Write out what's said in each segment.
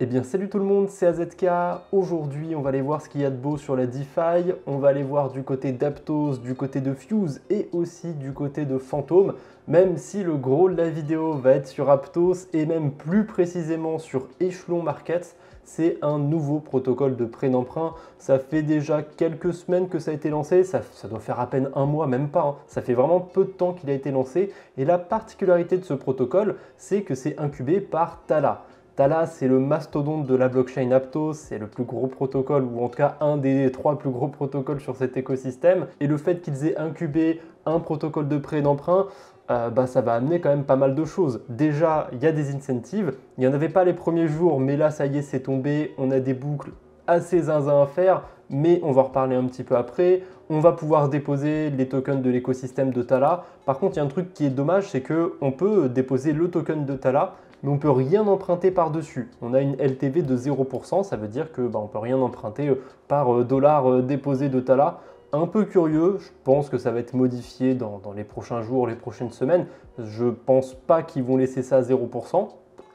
Eh bien salut tout le monde, c'est AZK. Aujourd'hui on va aller voir ce qu'il y a de beau sur la DeFi. On va aller voir du côté d'Aptos, du côté de Fuse et aussi du côté de Phantom. Même si le gros de la vidéo va être sur Aptos et même plus précisément sur Echelon Markets. C'est un nouveau protocole de prêt d'emprunt. Ça fait déjà quelques semaines que ça a été lancé, ça doit faire à peine un mois, même pas. Hein. Ça fait vraiment peu de temps qu'il a été lancé. Et la particularité de ce protocole, c'est que c'est incubé par Tala. Tala, c'est le mastodonte de la blockchain Aptos, c'est le plus gros protocole, ou en tout cas un des 3 plus gros protocoles sur cet écosystème. Et le fait qu'ils aient incubé un protocole de prêt d'emprunt, ça va amener quand même pas mal de choses. Déjà, il y a des incentives. Il n'y en avait pas les premiers jours, mais là, ça y est, c'est tombé. On a des boucles assez zinzin à faire, mais on va en reparler un petit peu après. On va pouvoir déposer les tokens de l'écosystème de Tala. Par contre, il y a un truc qui est dommage, c'est qu'on peut déposer le token de Tala, mais on ne peut rien emprunter par-dessus. On a une LTV de 0%, ça veut dire qu'on ne peut rien emprunter par dollar déposé de Tala. Un peu curieux, je pense que ça va être modifié dans les prochains jours, les prochaines semaines. Je ne pense pas qu'ils vont laisser ça à 0%.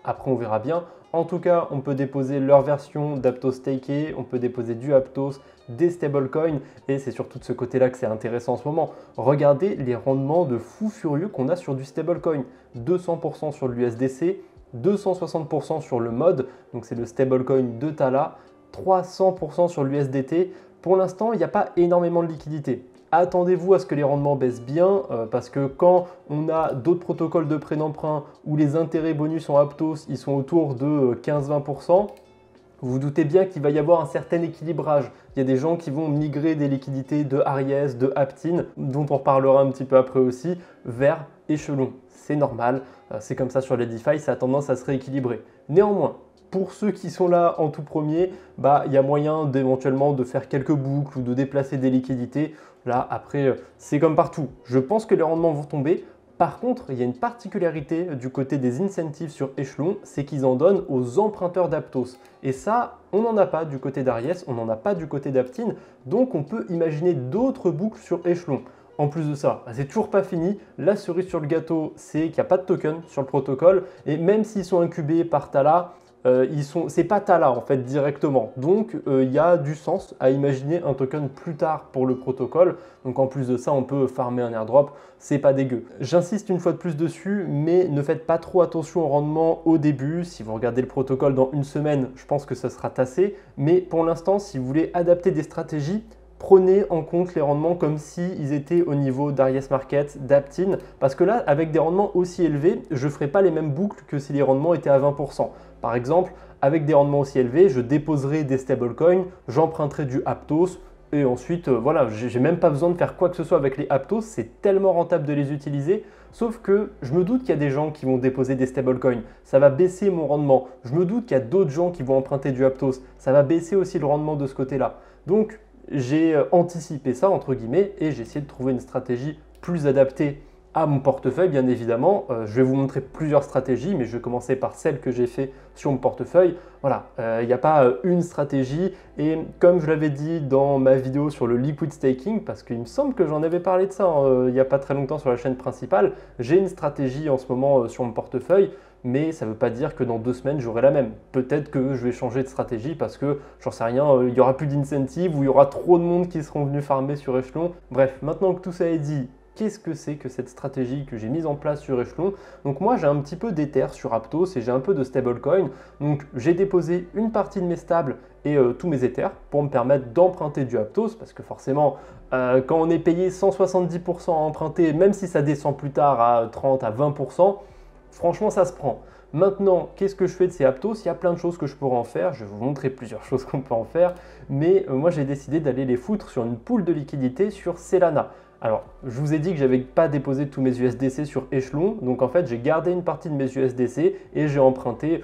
Après, on verra bien. En tout cas, on peut déposer leur version d'Aptos Staké, on peut déposer du Aptos, des stablecoins, et c'est surtout de ce côté-là que c'est intéressant en ce moment. Regardez les rendements de fou furieux qu'on a sur du stablecoin. 200% sur l'USDC, 260% sur le MOD, donc c'est le stablecoin de Tala, 300% sur l'USDT. Pour l'instant, il n'y a pas énormément de liquidité. Attendez-vous à ce que les rendements baissent bien parce que quand on a d'autres protocoles de prêt d'emprunt où les intérêts bonus en Aptos ils sont autour de 15-20%, vous vous doutez bien qu'il va y avoir un certain équilibrage. Il y a des gens qui vont migrer des liquidités de Aries, de Aptin, dont on reparlera un petit peu après aussi, vers Echelon. C'est normal, c'est comme ça sur les DeFi, ça a tendance à se rééquilibrer. Néanmoins, pour ceux qui sont là en tout premier, il y a moyen d'éventuellement de faire quelques boucles ou de déplacer des liquidités. Là, après, c'est comme partout. Je pense que les rendements vont tomber. Par contre, il y a une particularité du côté des incentives sur Echelon, c'est qu'ils en donnent aux emprunteurs d'Aptos. Et ça, on n'en a pas du côté d'Aries, on n'en a pas du côté d'Aptin. Donc, on peut imaginer d'autres boucles sur Echelon. En plus de ça, c'est toujours pas fini. La cerise sur le gâteau, c'est qu'il n'y a pas de token sur le protocole. Et même s'ils sont incubés par Tala, c'est pas Tala en fait directement. Donc il y a du sens à imaginer un token plus tard pour le protocole. Donc en plus de ça, on peut farmer un airdrop, c'est pas dégueu. J'insiste une fois de plus dessus, mais ne faites pas trop attention au rendement au début. Si vous regardez le protocole dans une semaine, je pense que ça sera tassé. Mais pour l'instant, si vous voulez adapter des stratégies, prenez en compte les rendements comme s'ils étaient au niveau d'Aries Market, d'Aptin, parce que là, avec des rendements aussi élevés, je ne ferai pas les mêmes boucles que si les rendements étaient à 20%. Par exemple, avec des rendements aussi élevés, je déposerai des stablecoins, j'emprunterai du Aptos, et ensuite, voilà, j'ai même pas besoin de faire quoi que ce soit avec les Aptos, c'est tellement rentable de les utiliser. Sauf que je me doute qu'il y a des gens qui vont déposer des stablecoins, ça va baisser mon rendement. Je me doute qu'il y a d'autres gens qui vont emprunter du Aptos, ça va baisser aussi le rendement de ce côté-là. Donc, j'ai anticipé ça entre guillemets et j'ai essayé de trouver une stratégie plus adaptée à mon portefeuille bien évidemment. Je vais vous montrer plusieurs stratégies mais je vais commencer par celle que j'ai fait sur mon portefeuille. Voilà, il n'y a pas une stratégie et comme je l'avais dit dans ma vidéo sur le liquid staking, parce qu'il me semble que j'en avais parlé de ça il n'y a pas très longtemps sur la chaîne principale, j'ai une stratégie en ce moment sur mon portefeuille. Mais ça ne veut pas dire que dans 2 semaines, j'aurai la même. Peut-être que je vais changer de stratégie parce que, j'en sais rien, il n'y aura plus d'incentive ou il y aura trop de monde qui seront venus farmer sur Echelon. Bref, maintenant que tout ça est dit, qu'est-ce que c'est que cette stratégie que j'ai mise en place sur Echelon? Donc moi, j'ai un petit peu d'Ether sur Aptos et j'ai un peu de stablecoin. Donc j'ai déposé une partie de mes stables et tous mes Ethers pour me permettre d'emprunter du Aptos parce que forcément, quand on est payé 170% à emprunter, même si ça descend plus tard à 30, à 20%, franchement, ça se prend. Maintenant, qu'est-ce que je fais de ces Aptos? Il y a plein de choses que je pourrais en faire. Je vais vous montrer plusieurs choses qu'on peut en faire. Mais moi, j'ai décidé d'aller les foutre sur une pool de liquidité sur Solana. Alors, je vous ai dit que je n'avais pas déposé tous mes USDC sur Echelon. Donc, en fait, j'ai gardé une partie de mes USDC et j'ai emprunté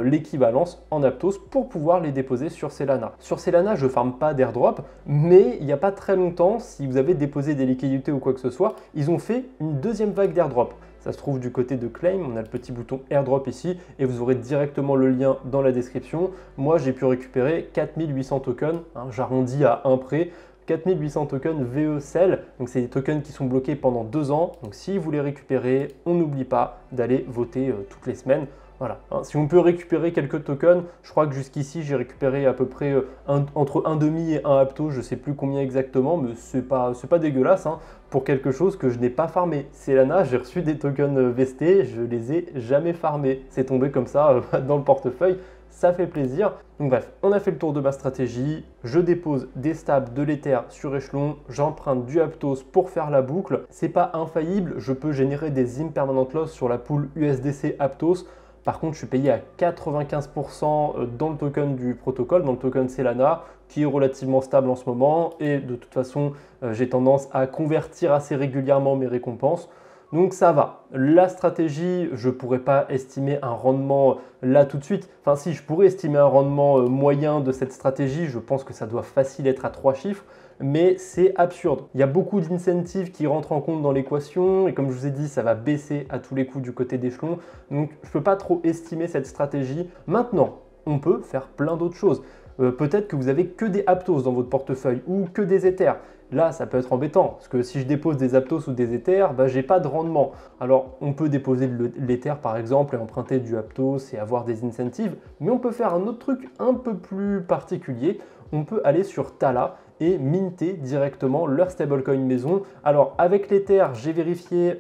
l'équivalence en Aptos pour pouvoir les déposer sur Solana. Sur Solana, je ne farme pas d'airdrop, mais il n'y a pas très longtemps, si vous avez déposé des liquidités ou quoi que ce soit, ils ont fait une deuxième vague d'airdrop. Ça se trouve du côté de Claim, on a le petit bouton airdrop ici et vous aurez directement le lien dans la description. Moi, j'ai pu récupérer 4800 tokens, j'arrondis à un prêt. 4800 tokens VECEL, donc c'est des tokens qui sont bloqués pendant 2 ans. Donc si vous les récupérez, on n'oublie pas d'aller voter toutes les semaines. Voilà, hein. Si on peut récupérer quelques tokens, je crois que jusqu'ici j'ai récupéré à peu près entre un demi et un Aptos, je ne sais plus combien exactement, mais c'est pas dégueulasse hein, pour quelque chose que je n'ai pas farmé. Selena, j'ai reçu des tokens vestés, je les ai jamais farmés. C'est tombé comme ça dans le portefeuille, ça fait plaisir. Donc bref, on a fait le tour de ma stratégie, je dépose des stabs, de l'Ether sur échelon, j'emprunte du Aptos pour faire la boucle. C'est pas infaillible, je peux générer des impermanent loss sur la pool USDC Aptos. Par contre, je suis payé à 95% dans le token du protocole, dans le token Selena, qui est relativement stable en ce moment. Et de toute façon, j'ai tendance à convertir assez régulièrement mes récompenses. Donc ça va. La stratégie, je ne pourrais pas estimer un rendement là tout de suite. Enfin si, je pourrais estimer un rendement moyen de cette stratégie. Je pense que ça doit facile être à 3 chiffres. Mais c'est absurde. Il y a beaucoup d'incentives qui rentrent en compte dans l'équation et comme je vous ai dit, ça va baisser à tous les coups du côté d'échelon. Donc je ne peux pas trop estimer cette stratégie. Maintenant, on peut faire plein d'autres choses. Peut-être que vous avez que des Aptos dans votre portefeuille ou que des Ethers. Là, ça peut être embêtant parce que si je dépose des Aptos ou des Ethers, je n'ai pas de rendement. Alors, on peut déposer l'Ether par exemple et emprunter du Aptos et avoir des incentives. Mais on peut faire un autre truc un peu plus particulier. On peut aller sur Tala et minter directement leur stablecoin maison. Alors avec l'Ether, j'ai vérifié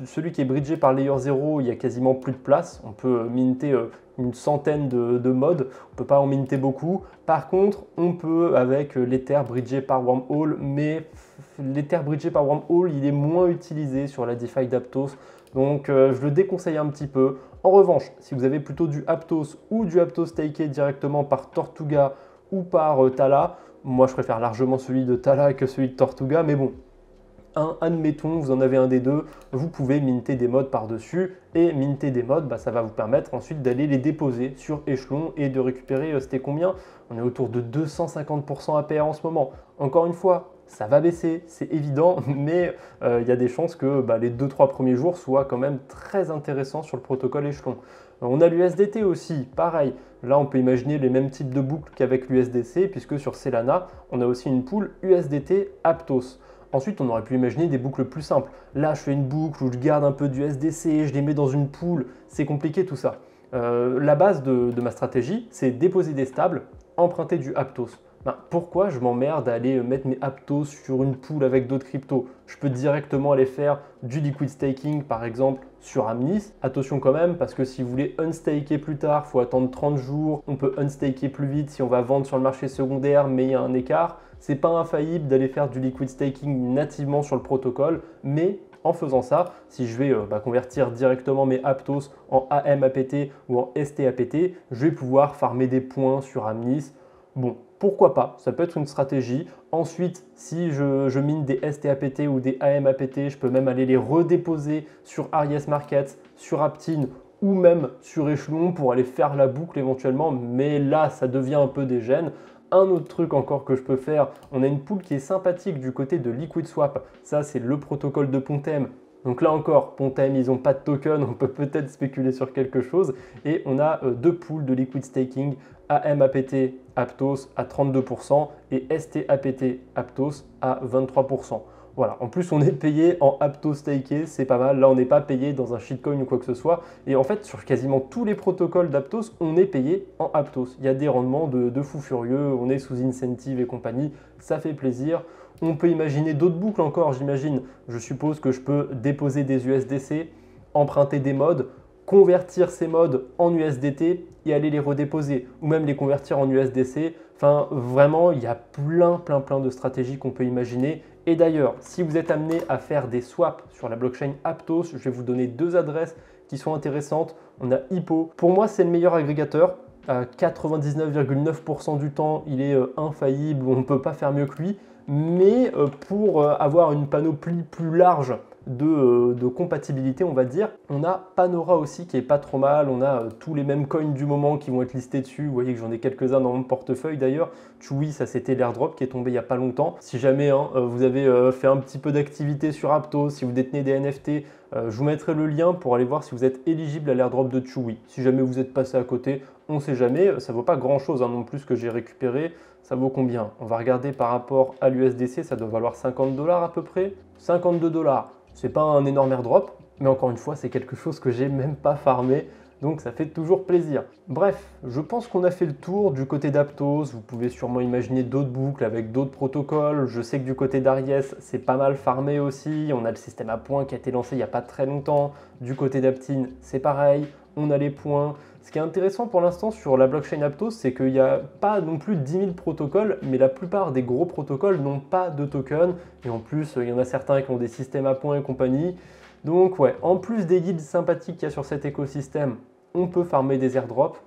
celui qui est bridgé par Layer 0, il y a quasiment plus de place. On peut minter une centaine de modes, on ne peut pas en minter beaucoup. Par contre, on peut avec l'Ether bridgé par Wormhole, mais l'Ether bridgé par Wormhole, il est moins utilisé sur la DeFi d'Aptos. Donc je le déconseille un petit peu. En revanche, si vous avez plutôt du Aptos ou du Aptos staké directement par Tortuga ou par Tala, moi, je préfère largement celui de Tala que celui de Tortuga, mais bon, admettons, vous en avez un des deux, vous pouvez minter des modes par-dessus, et minter des modes, ça va vous permettre ensuite d'aller les déposer sur échelon et de récupérer, c'était combien? On est autour de 250% APR en ce moment. Encore une fois, ça va baisser, c'est évident, mais il y a des chances que les 2-3 premiers jours soient quand même très intéressants sur le protocole échelon. On a l'USDT aussi, pareil. Là, on peut imaginer les mêmes types de boucles qu'avec l'USDC, puisque sur Selena, on a aussi une pool USDT Aptos. Ensuite, on aurait pu imaginer des boucles plus simples. Là, je fais une boucle où je garde un peu d'USDC, je les mets dans une pool. C'est compliqué tout ça. La base de ma stratégie, c'est déposer des stables, emprunter du Aptos. Pourquoi je m'emmerde à aller mettre mes Aptos sur une pool avec d'autres cryptos? Je peux directement aller faire du liquid staking par exemple sur Amnis. Attention quand même parce que si vous voulez unstaker plus tard, il faut attendre 30 jours. On peut unstaker plus vite si on va vendre sur le marché secondaire mais il y a un écart. C'est pas infaillible d'aller faire du liquid staking nativement sur le protocole, mais en faisant ça, si je vais convertir directement mes Aptos en AMAPT ou en STAPT, je vais pouvoir farmer des points sur Amnis. Bon, pourquoi pas, ça peut être une stratégie. Ensuite, si je mine des STAPT ou des AMAPT, je peux même aller les redéposer sur Aries Markets, sur Aptin ou même sur Échelon pour aller faire la boucle éventuellement. Mais là, ça devient un peu des gènes. Un autre truc encore que je peux faire, on a une pool qui est sympathique du côté de LiquidSwap. Ça, c'est le protocole de Pontem. Donc là encore, Pontem, ils n'ont pas de token, on peut peut-être spéculer sur quelque chose. Et on a deux pools de liquid staking, AMAPT Aptos à 32% et STAPT Aptos à 23%. Voilà, en plus on est payé en Aptos staké, c'est pas mal. Là on n'est pas payé dans un shitcoin ou quoi que ce soit. Et en fait sur quasiment tous les protocoles d'Aptos, on est payé en Aptos. Il y a des rendements de fou furieux, on est sous incentive et compagnie, ça fait plaisir. On peut imaginer d'autres boucles encore, j'imagine. Je suppose que je peux déposer des USDC, emprunter des modes, convertir ces modes en USDT et aller les redéposer ou même les convertir en USDC. Enfin, vraiment, il y a plein de stratégies qu'on peut imaginer. Et d'ailleurs, si vous êtes amené à faire des swaps sur la blockchain Aptos, je vais vous donner deux adresses qui sont intéressantes. On a Hippo. Pour moi, c'est le meilleur agrégateur. À 99,9% du temps, il est infaillible, on ne peut pas faire mieux que lui. Mais pour avoir une panoplie plus large de compatibilité, on va dire, on a Panora aussi qui est pas trop mal. On a tous les mêmes coins du moment qui vont être listés dessus. Vous voyez que j'en ai quelques-uns dans mon portefeuille d'ailleurs. Chewy, ça c'était l'airdrop qui est tombé il n'y a pas longtemps. Si jamais vous avez fait un petit peu d'activité sur Aptos, si vous détenez des NFT, je vous mettrai le lien pour aller voir si vous êtes éligible à l'airdrop de Chewy. Si jamais vous êtes passé à côté, on ne sait jamais. Ça ne vaut pas grand-chose non plus que j'ai récupéré. Ça vaut combien? On va regarder par rapport à l'USDC, ça doit valoir 50 $ à peu près. 52 $. C'est pas un énorme airdrop, mais encore une fois, c'est quelque chose que j'ai même pas farmé. donc ça fait toujours plaisir. Bref, je pense qu'on a fait le tour du côté d'Aptos. Vous pouvez sûrement imaginer d'autres boucles avec d'autres protocoles. Je sais que du côté d'Aries, c'est pas mal farmé aussi. On a le système à points qui a été lancé il n'y a pas très longtemps. Du côté d'Aptine, c'est pareil, on a les points. Ce qui est intéressant pour l'instant sur la blockchain Aptos, c'est qu'il n'y a pas non plus 10 000 protocoles, mais la plupart des gros protocoles n'ont pas de token. Et en plus, il y en a certains qui ont des systèmes à points et compagnie. Donc ouais, en plus des guides sympathiques qu'il y a sur cet écosystème, on peut farmer des airdrops.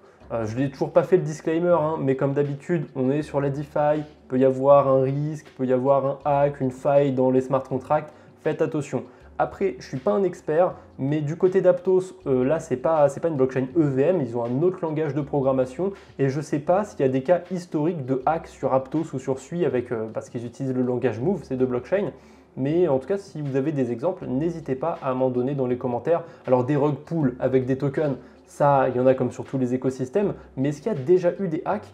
Je n'ai toujours pas fait le disclaimer, hein, mais comme d'habitude, on est sur la DeFi, il peut y avoir un risque, il peut y avoir un hack, une faille dans les smart contracts. Faites attention. Après, je ne suis pas un expert, mais du côté d'Aptos, là, ce n'est pas une blockchain EVM, ils ont un autre langage de programmation et je ne sais pas s'il y a des cas historiques de hack sur Aptos ou sur Sui parce qu'ils utilisent le langage Move, ces deux blockchains. Mais en tout cas, si vous avez des exemples, n'hésitez pas à m'en donner dans les commentaires. Alors des rug pools avec des tokens, ça, il y en a comme sur tous les écosystèmes. Mais est-ce qu'il y a déjà eu des hacks?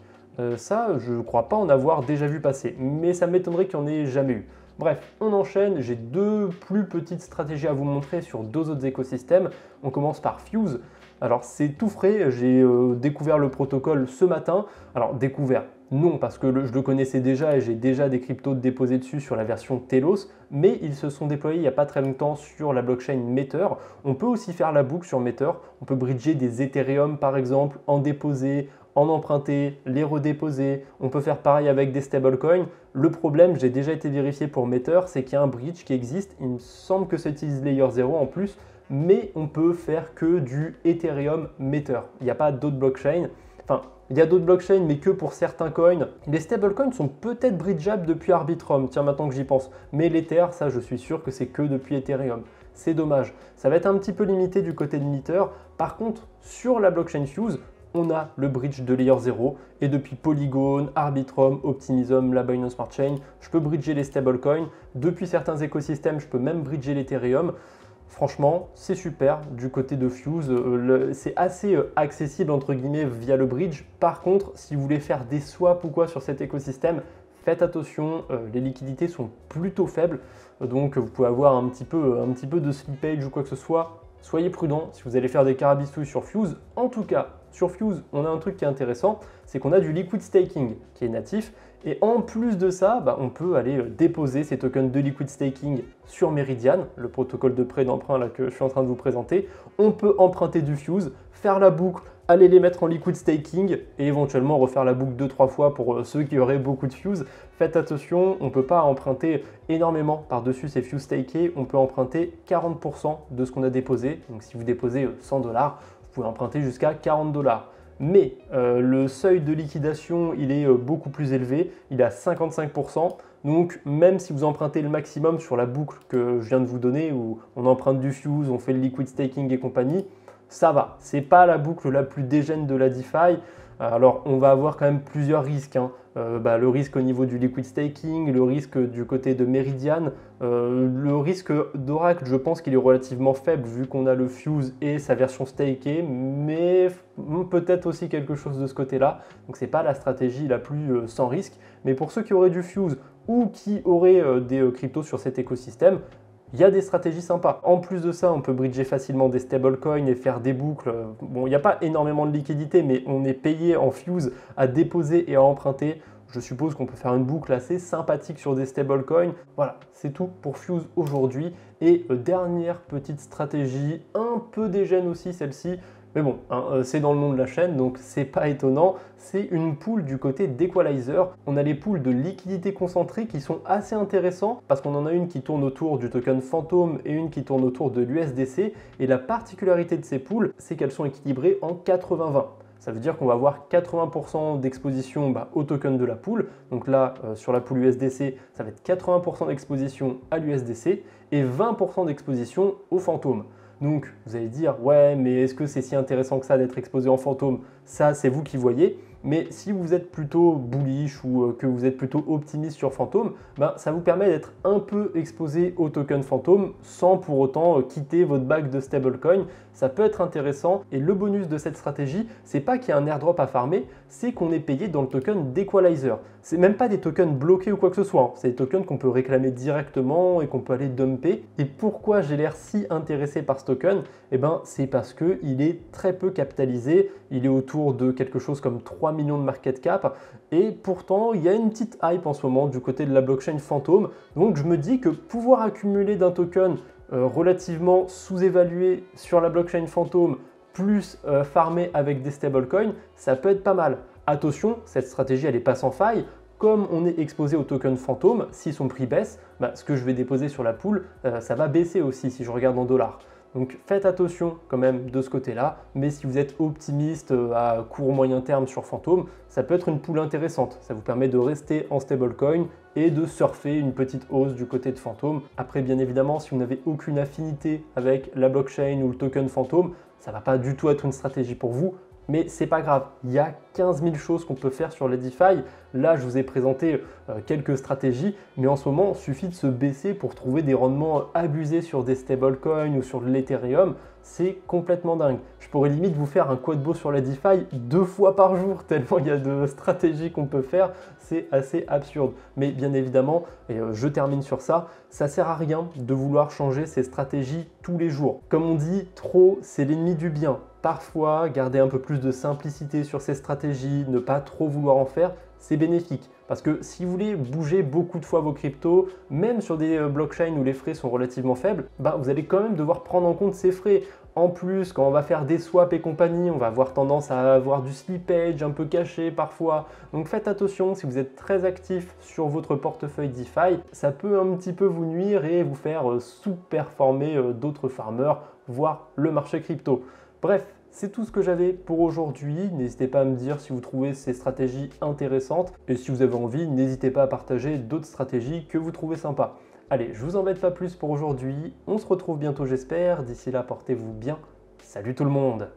Ça, je ne crois pas en avoir déjà vu passer. Mais ça m'étonnerait qu'il n'y en ait jamais eu. Bref, on enchaîne. J'ai deux plus petites stratégies à vous montrer sur deux autres écosystèmes. On commence par Fuse. Alors c'est tout frais, j'ai découvert le protocole ce matin. Alors découvert, non, parce que je le connaissais déjà et j'ai déjà des cryptos déposés dessus sur la version Telos, mais ils se sont déployés il n'y a pas très longtemps sur la blockchain Matter. On peut aussi faire la boucle sur Matter, on peut bridger des Ethereum par exemple, en déposer, en emprunter, les redéposer. On peut faire pareil avec des stablecoins. Le problème, j'ai déjà été vérifié pour Matter, c'est qu'il y a un bridge qui existe. Il me semble que ça utilise Layer 0 en plus, mais on peut faire que du Ethereum Matter. Il n'y a pas d'autres blockchains. Enfin, il y a d'autres blockchains, mais que pour certains coins. Les stablecoins sont peut-être bridgeables depuis Arbitrum, tiens, maintenant que j'y pense. Mais l'Ether, ça, je suis sûr que c'est que depuis Ethereum. C'est dommage. Ça va être un petit peu limité du côté de Matter. Par contre, sur la blockchain Fuse, on a le bridge de Layer 0 et depuis Polygon, Arbitrum, Optimism, la Binance Smart Chain, je peux bridger les stablecoins. Depuis certains écosystèmes, je peux même bridger l'Ethereum. Franchement, c'est super du côté de Fuse. C'est assez accessible entre guillemets via le bridge. Par contre, si vous voulez faire des swaps ou quoi sur cet écosystème, faites attention, les liquidités sont plutôt faibles. Donc vous pouvez avoir un petit peu de slippage ou quoi que ce soit. Soyez prudent si vous allez faire des carabistouilles sur Fuse. En tout cas, sur Fuse, on a un truc qui est intéressant, c'est qu'on a du liquid staking qui est natif. Et en plus de ça, on peut aller déposer ces tokens de liquid staking sur Meridian, le protocole de prêt d'emprunt que je suis en train de vous présenter. On peut emprunter du Fuse, faire la boucle, aller les mettre en liquid staking et éventuellement refaire la boucle 2-3 fois pour ceux qui auraient beaucoup de Fuse. Faites attention, on ne peut pas emprunter énormément par-dessus ces Fuse stakés. On peut emprunter 40% de ce qu'on a déposé. Donc si vous déposez 100 $, vous pouvez emprunter jusqu'à 40 $. Mais le seuil de liquidation, il est beaucoup plus élevé, il est à 55%. Donc même si vous empruntez le maximum sur la boucle que je viens de vous donner, où on emprunte du Fuse, on fait le liquid staking et compagnie, ça va. C'est pas la boucle la plus dégène de la DeFi. Alors on va avoir quand même plusieurs risques, hein. Le risque au niveau du liquid staking, le risque du côté de Meridian, le risque d'Oracle, je pense qu'il est relativement faible vu qu'on a le Fuse et sa version stakée, mais peut-être aussi quelque chose de ce côté-là. Donc c'est pas la stratégie la plus sans risque, mais pour ceux qui auraient du Fuse ou qui auraient des cryptos sur cet écosystème, il y a des stratégies sympas. En plus de ça, on peut bridger facilement des stablecoins et faire des boucles. Bon, il n'y a pas énormément de liquidité, mais on est payé en Fuse à déposer et à emprunter. Je suppose qu'on peut faire une boucle assez sympathique sur des stablecoins. Voilà, c'est tout pour Fuse aujourd'hui. Et dernière petite stratégie, un peu dégène aussi celle-ci. Mais bon, hein, c'est dans le nom de la chaîne, donc c'est pas étonnant. C'est une pool du côté d'Equalizer. On a les pools de liquidité concentrée qui sont assez intéressants parce qu'on en a une qui tourne autour du token Phantom et une qui tourne autour de l'USDC. Et la particularité de ces pools, c'est qu'elles sont équilibrées en 80-20. Ça veut dire qu'on va avoir 80% d'exposition au token de la pool. Donc là, sur la pool USDC, ça va être 80% d'exposition à l'USDC et 20% d'exposition au fantôme. Donc vous allez dire, ouais, mais est-ce que c'est si intéressant que ça d'être exposé en fantôme? Ça, c'est vous qui voyez. Mais si vous êtes plutôt bullish ou que vous êtes plutôt optimiste sur Phantom, ben, ça vous permet d'être un peu exposé au token Phantom sans pour autant quitter votre bague de stablecoin. Ça peut être intéressant et le bonus de cette stratégie, c'est pas qu'il y a un airdrop à farmer, c'est qu'on est payé dans le token d'Equalizer. C'est même pas des tokens bloqués ou quoi que ce soit, hein. C'est des tokens qu'on peut réclamer directement et qu'on peut aller dumper. Et pourquoi j'ai l'air si intéressé par ce token? Eh ben, c'est parce qu'il est très peu capitalisé, il est autour de quelque chose comme 3 millions de market cap et pourtant il y a une petite hype en ce moment du côté de la blockchain Phantom. Donc je me dis que pouvoir accumuler d'un token relativement sous-évalué sur la blockchain Phantom plus farmer avec des stablecoins, ça peut être pas mal. Attention, cette stratégie elle n'est pas sans faille. Comme on est exposé au token Phantom, si son prix baisse, bah, ce que je vais déposer sur la pool, ça va baisser aussi si je regarde en dollars. Donc faites attention quand même de ce côté-là, mais si vous êtes optimiste à court moyen terme sur Phantom, ça peut être une pool intéressante. Ça vous permet de rester en stablecoin et de surfer une petite hausse du côté de Phantom. Après, bien évidemment, si vous n'avez aucune affinité avec la blockchain ou le token Phantom, ça ne va pas du tout être une stratégie pour vous. Mais c'est pas grave, il y a 15 000 choses qu'on peut faire sur les DeFi. Là, je vous ai présenté quelques stratégies, mais en ce moment, il suffit de se baisser pour trouver des rendements abusés sur des stablecoins ou sur de l'Ethereum. C'est complètement dingue. Je pourrais limite vous faire un quote beau sur la DeFi 2 fois par jour, tellement il y a de stratégies qu'on peut faire. C'est assez absurde. Mais bien évidemment, et je termine sur ça, ça sert à rien de vouloir changer ses stratégies tous les jours. Comme on dit, trop, c'est l'ennemi du bien. Parfois, garder un peu plus de simplicité sur ces stratégies, ne pas trop vouloir en faire, c'est bénéfique. Parce que si vous voulez bouger beaucoup de fois vos cryptos, même sur des blockchains où les frais sont relativement faibles, bah, vous allez quand même devoir prendre en compte ces frais. En plus, quand on va faire des swaps et compagnie, on va avoir tendance à avoir du slippage un peu caché parfois. Donc faites attention, si vous êtes très actif sur votre portefeuille DeFi, ça peut un petit peu vous nuire et vous faire sous-performer d'autres farmers, voire le marché crypto. Bref, c'est tout ce que j'avais pour aujourd'hui. N'hésitez pas à me dire si vous trouvez ces stratégies intéressantes. Et si vous avez envie, n'hésitez pas à partager d'autres stratégies que vous trouvez sympas. Allez, je vous embête pas plus pour aujourd'hui. On se retrouve bientôt j'espère. D'ici là, portez-vous bien. Salut tout le monde!